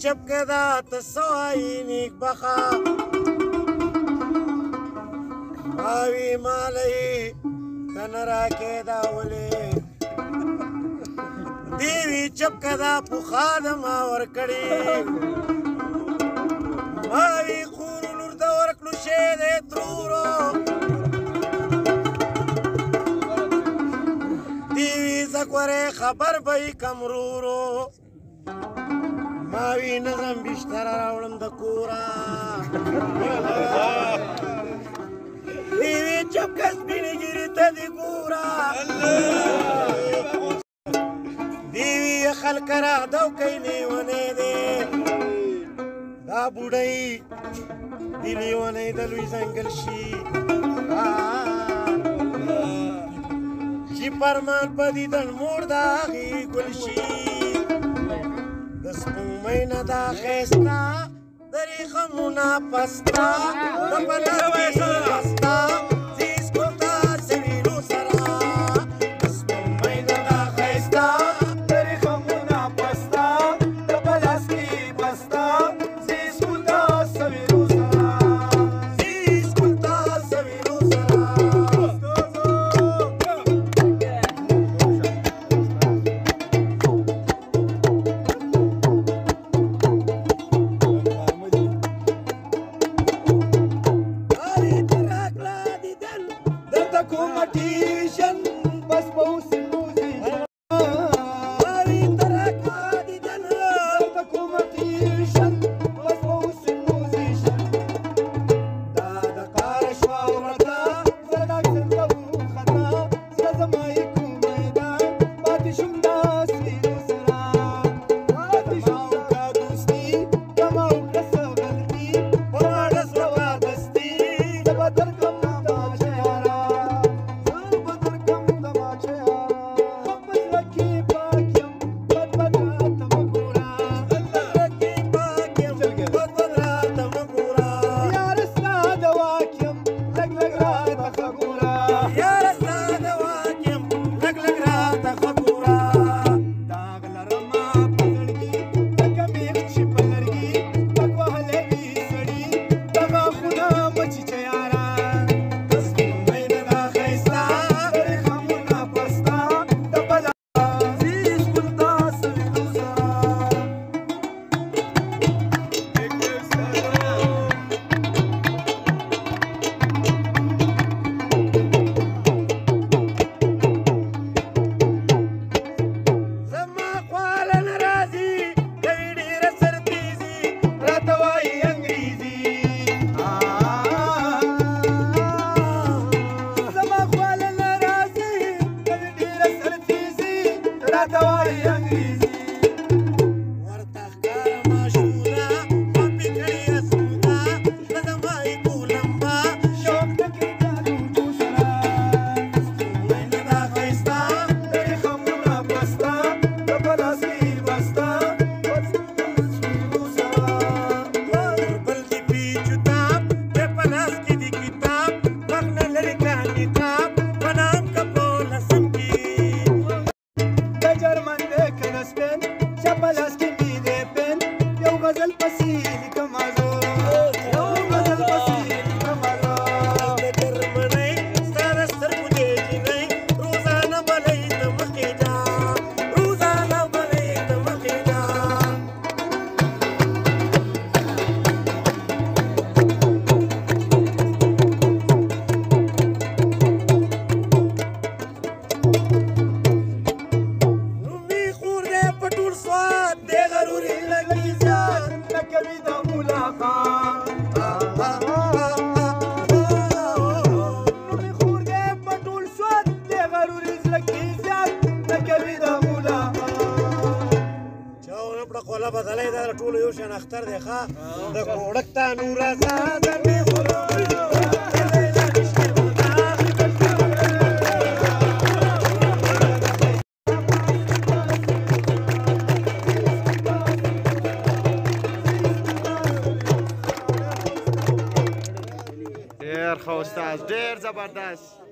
چپ کدا تسوایی نیک بخا باوی مالئی تنرا کدا ولی دیوی چپ کدا پخاد ما ورکڑی باوی خورو لور دا ورکلو شید ترورو دیوی زکوره خبر بای کمرورو ماوی نظم بیشتر راوړم د کورا دیوی چپ کس بینی گیری تا دی کورا دیوی خلق را دو کئی لیونے دے دا بوڑائی دی لیونے دلوی زنگل شی چی پرمان پا دیدن مور دا غی گل شی دسپومین دا خیستا دری خمونا پستا دپلکی پستا زیس کتا سویلو سرا دسپومین دا خیستا دری خمونا پستا دپلکی پستا زیس کتا سویلو سرا زیس کتا سویلو سرا Motivation, bas paus musician. Ari taraka di dana, tako motivation, bas paus musician. Da karashwa urata, zadak senta bukhata, zazamai kumaida, bati shumda silu sara. Bati shauka dosti, kamau kasabalti, paradas wabasti, zabadar kamta jara. بدلای دا ټول یو شان اختر دی ښا د کوړک تا نور آزاد می خورو ډیر ښه استاد ډیر زبردست